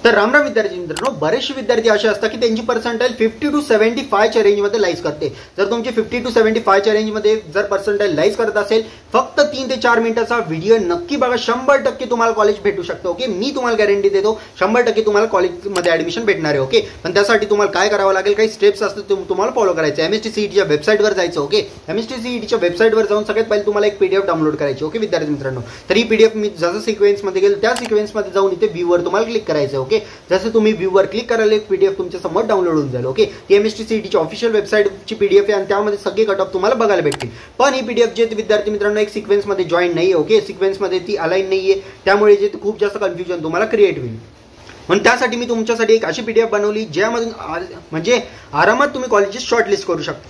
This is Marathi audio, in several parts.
तर रामराम विद्यार्थी मित्रांनो, बरेचसे विद्यार्थी असे असतात की त्यांची पर्सेंटाईल 50 to 75 च्या रेंजमध्ये लाईज करते. जर तुमची 50 to 75 च्या रेंजमध्ये जर पर्सेंटाईल लाईज करत असेल, फक्त 3 ते 4 मिनिटाचा व्हिडिओ नक्की बघा. 100% तुम्हाला कॉलेज भेटू शकतं. ओके, मी तुम्हाला गॅरंटी देतो 100% तुम्हाला कॉलेजमध्ये ऍडमिशन भेटणार आहे. ओके, पण त्यासाठी तुम्हाला काय करावं लागेल, काही स्टेप्स असतात तुम्हाला फॉलो करायचे. MSTCETच्या वेबसाईटवर जायचं. ओके, MSTCETच्या वेबसाईटवर जाऊन सगळ्यात पहिले तुम्हाला एक PDF डाउनलोड करायची. ओके विद्यार्थी मित्रांनो, तर ही PDF मी जसं सिक्वेन्समध्ये गेलो त्या सिक्वेन्समध्ये जाऊन इथे व्ह्यूवर तुम्हाला क्लिक करायचं. ओके, जसं तुम्ही व्ह्यूवर क्लिक कराल एक PDF तुमच्या समोर डाउनलोड होऊन जाईल. ओके, ती MSTCETची ऑफिशियल वेबसाईटची PDF आहे आणि त्यामध्ये सगळे कट ऑफ तुम्हाला बघायला भेटतील. पण ही PDF जे विद्यार्थी मित्रांनो एक सिक्वेन्समध्ये जॉईन नाहीये. ओके, सिक्वेन्समध्ये ती अलाइन नाहीये, त्यामुळे जे खूप जास्त कन्फ्युजन तुम्हाला क्रिएट होईल. म्हणून त्यासाठी मी तुमच्यासाठी एक अशी PDF बनवली ज्यामधून म्हणजे आरामात तुम्ही कॉलेजेस शॉर्टलिस्ट करू शकता.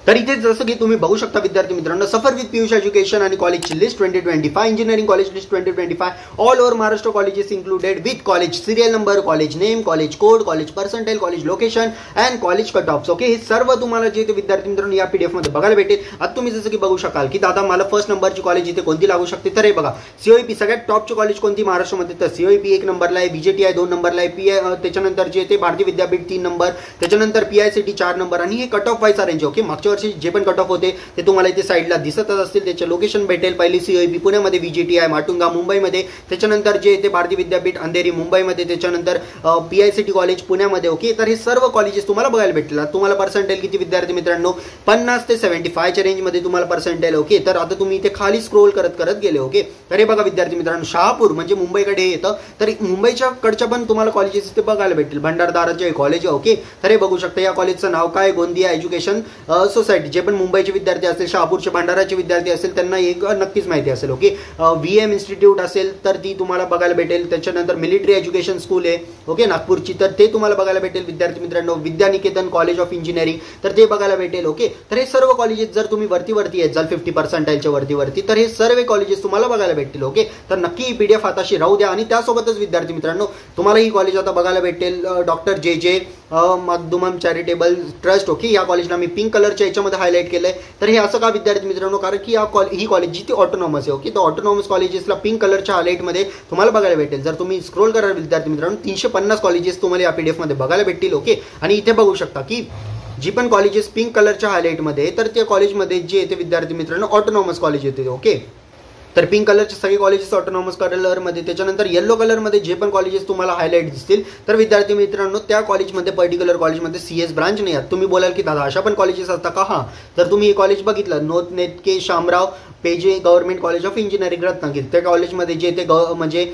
तर इथे जसं की तुम्ही बघू शकता विद्यार्थी मित्रांनो, सफर विथ पीयूष एज्युकेशन आणि कॉलेजची list 2025, engineering college list 2025, all over Maharashtra colleges included with college serial number, college name, college code, college percentile, college location and college cut offs. Okay, हे सर्व तुम्हाला जे विद्यार्थी मित्रांनो या PDF मध्ये बघायला भेटेल. आता तुम्ही जसं की बघू शकाल की दादा मला फर्स्ट नंबरची कॉलेज इथे कोणती लागू शकते, तर हे बघा COEP सगळ्यात टॉपची कॉलेज कोणती महाराष्ट्रामध्ये, तर COEP 1 नंबरला आहे, BJTI 2 नंबरला आहे, PI त्याच्यानंतर जे ते भारतीय विद्यापीठ 3 नंबर, त्याच्यानंतर PICT 4 नंबर आणि हे cut off wise range. Okay, मागच्या वर्षी जे पण कट ऑफ ते तुम्हाला इथे साईडला दिसतच असतील. त्याचे लोकेशन भेटेल. पहिली COEP पुण्यामध्ये, BJTI माटुंगा मुंबईमध्ये, त्याच्यानंतर जे ते भारतीय विद्यापीठ अंधेरी मुंबईमध्ये, त्याच्यानंतर PICT कॉलेज पुण्यामध्ये. ओके, तर हे सर्व कॉलेजेस तुम्हाला बघायला भेटतील. तुम्हाला पर्सेंटाईल किती विद्यार्थी मित्रांनो, 50 ते 75 च्या रेंजमध्ये तुम्हाला पर्सेंटाईल. ओके, तर आता तुम्ही इथे खाली स्क्रोल करत करत गेले. ओके, तर हे बघा विद्यार्थी मित्रांनो, शहापूर म्हणजे मुंबईकडे येतं, तर मुंबईच्या कडच्या पण तुम्हाला कॉलेजेस इथे बघायला भेटतील. भंडारदाराचे कॉलेज. ओके, तर हे बघू शकता या कॉलेजचं नाव काय, गोंदिया एज्युकेशन सोसायटी. जे पण मुंबईचे विद्यार्थी असेल, शहापूरचे भंडाराचे विद्यार्थी असेल त्यांना एक नक्कीच माहिती असेल. ओके, VM इन्स्टिट्यूट असेल तर ती तुम्हाला बघायला भेटेल. त्याच्यानंतर मिलिटरी एज्युकेशन स्कूल आहे ओके नागपूरची, तर ते तुम्हाला बघायला भेटेल विद्यार्थी मित्रांनो. विद्यानिकेतन कॉलेज ऑफ इंजिनिअरिंग तर ते बघायला भेटेल. ओके, तर हे सर्व कॉलेजेस जर तुम्ही वरती येत जाल 50% वरती तर हे सर्व कॉलेजेस तुम्हाला बघायला भेटतील. ओके, तर नक्की ही PDF हाताशी राहू द्या. आणि त्यासोबतच विद्यार्थी मित्रांनो तुम्हाला ही कॉलेज आता बघायला भेटेल doctor JJ Makhdum charitable trust. Okay, या कॉलेजला मी पिंक कलरच्या याच्यामध्ये हायलाइट केलंय. तर हे असं का विद्यार्थी मित्रांनो, कारण की ही कॉलेज जी ती ऑटोनॉमस आहे. ओके, तर ऑटोनॉमस कॉलेजेसला पिंक कलरच्या हायलाइटमध्ये तुम्हाला बघायला भेटेल. जर तुम्ही स्क्रोल कराल विद्यार्थी मित्रांनो, 350 कॉलेजेस तुम्हाला या PDF मध्ये बघायला भेटतील. ओके, आणि इथे बघू शकता की जी पण कॉलेजेस पिंक कलरच्या हायलाइटमध्ये, तर त्या कॉलेजमध्ये जे येते विद्यार्थी मित्रांनो ऑटोनॉमस कॉलेज येते. ओके, तर पिंक कलरचे सगळे कॉलेजेस ऑटोनॉमस कलरमध्ये. त्याच्यानंतर येलो कलरमध्ये जे पण कॉलेजेस तुम्हाला हायलाइट दिसतील, तर विद्यार्थी मित्रांनो त्या कॉलेजमध्ये पर्टिक्युलर कॉलेजमध्ये CS ब्रांच नाही आहेत. तुम्ही बोलाल की दादा अशा पण कॉलेजेस असतात का? हां, तर तुम्ही हे कॉलेज बघितलं, नोतनेतके शामराव पेजे government college of engineering Ratnagiri, त्या कॉलेजमध्ये जे ते म्हणजे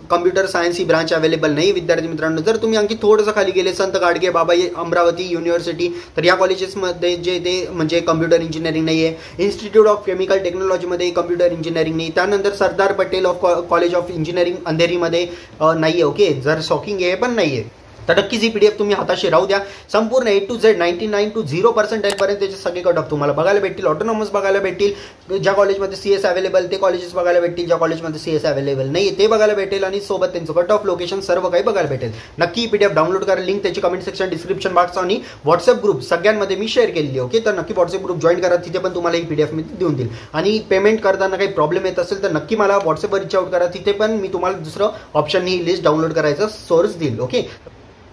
कम्प्युटर सायन्स ही ब्रांच अवेलेबल नाही विद्यार्थी मित्रांनो. जर तुम्ही आणखी थोडंसं खाली गेले, संत गाडगे बाबा अमरावती युनिव्हर्सिटी, तर या कॉलेजेसमध्ये जे ते म्हणजे कम्प्युटर इंजिनिअरिंग नाही आहे. इन्स्टिट्यूट ऑफ केमिकल टेक्नॉलॉजीमध्ये कम्प्युटर इंजिनिअरिंग नाही. त्यानंतर Sardar Patel college of engineering अंधेरीमध्ये नाही आहे. ओके, जर शॉकिंग आहे पण नाही आहे. तर नक्कीच ही PDF तुम्ही हाताशी राहू द्या. संपूर्ण A to Z 99 to 0% पर्यंत त्याचे सगळे कट ऑफ तुम्हाला बघायला भेटतील. ऑटोनॉमस बघायला भेटतील. ज्या कॉलेजमध्ये CS अवेलेबल ते कॉलेजेस बघायला भेटतील. ज्या कॉलेजमध्ये CS अवेलेबल नाही ते बघायला भेटेल. आणि सोबत त्यांचं कट ऑफ लोकेशन सर्व काही बघायला भेटेल. नक्की PDF डाउनलोड करा. लिंक त्याची कमेंट सेक्शन, डिस्क्रिप्शन बॉक्स आणि व्हॉट्सअप ग्रुप सगळ्यांमध्ये मी शेअर केलेली. ओके, तर नक्की व्हॉट्सअप ग्रुप जॉईन करा. तिथे पण तुम्हाला ही PDF मी देऊन देईल. आणि पेमेंट करताना काही प्रॉब्लेम येत असेल तर नक्की मला व्हॉट्सअपवर रीच आउट करा. तिथे पण मी तुम्हाला दुसरं ऑप्शन ही लिस्ट डाउनलोड करायचा सोर्स देईल. Okay,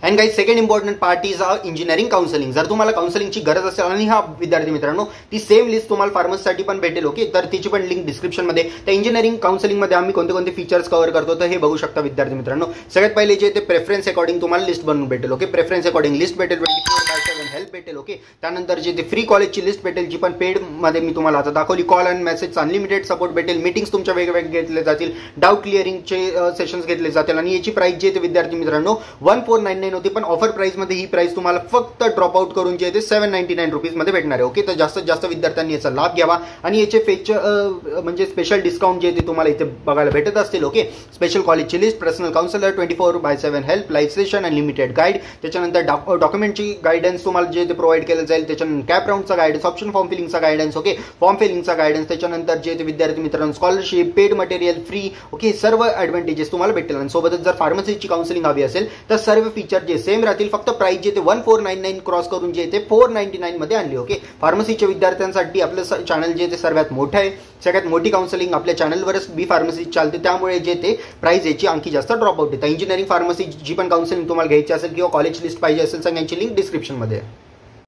and guys second important part is engineering counselling. जर तुम्हाला काउन्सिलिंगची गरज असेल, आणि हा विद्यार्थी मित्रांनो ती सेम लिस्ट तुम्हाला फार्मसीसाठी पण भेटेल. ओके, तर तिची पण लिंक डिस्क्रिप्शनमध्ये. त्या इंजिनिअरिंग काउन्सिलिंगमध्ये आम्ही कोणते कोणते फीचर्स कव्हर करतो तर हे बघू शकता विद्यार्थी मित्रांनो. सगळ्यात पहिले जे ते प्रेफरन्स अकॉर्डिंग तुम्हाला लिस्ट बनवून भेटेल. ओके, प्रेफरन्स अकॉर्डिंग लिस्ट भेटेल. 24/7 हेल्प भेटेल. ओके, त्यानंतर जे ते फ्री कॉलेजची लिस्ट भेटेल जी पण पेड मध्ये मी तुम्हाला आता दाखवली. Call and message unlimited support भेटेल. मीटिंग्स तुमच्या वेगवेगळे घेतले जातील. डाऊट क्लिअरिंगचे सेशन्स घेतले जातील. आणि याची प्राइस जे ते विद्यार्थी मित्रांनो 1499 होती, पण ऑफर प्राइस मध्ये ही प्राइस तुम्हाला फक्त ड्रॉप आउट करून जे ते 799 रुपीज मध्ये भेटणार आहे. ओके, तर जास्तीत जास्त विद्यार्थ्यांनी याचा लाभ घ्यावा. आणि याचे फीचर म्हणजे स्पेशल डिस्काउंट जे ते तुम्हाला इथे बघायला भेटत असतील. ओके, स्पेशल कॉलेजची list, personal counsellor, 24/7 help, live session, unlimited guide, त्याच्यानंतर डॉक्युमेंटची गायडन्स तुम्हाला जे ते प्रोव्हाइड केलं जाईल. त्याच्यानंतर कॅप राऊंडचा गायडन्स, ऑप्शन फॉर्म फिलिंगचा गायडन्स. ओके, फॉर्म फिलिंगचा गायडन्स, त्याच्यानंतर जे ते विद्यार्थी मित्रांनो scholarship, paid material free. Okay, सर्व ऍडव्हान्टेजेस तुम्हाला भेटेल. आणि सोबतच जर फार्मसीची काउन्सिलिंग हवी असेल तर सर्व फीचर जे सेम राहतील. फक्त प्राइस जे ते 1499 क्रॉस करून जे ते 499 मध्ये आणली. ओके, फार्मसीच्या विद्यार्थ्यांसाठी आपलं चॅनल जे ते सर्वात मोठं आहे. सगळ्यात मोठी काउन्सिलिंग आपल्या चॅनलवरच बी फार्मसी चालते, त्यामुळे जे ते प्राइस याची आणखी जास्त ड्रॉप आउट येते. इंजिनिअरिंग फार्मसी जी पण काउन्सिलिंग तुम्हाला घ्यायची असेल किंवा कॉलेज लिस्ट पाहिजे असेल, सगळ्यांची लिंक डिस्क्रिप्शनमध्ये आहे.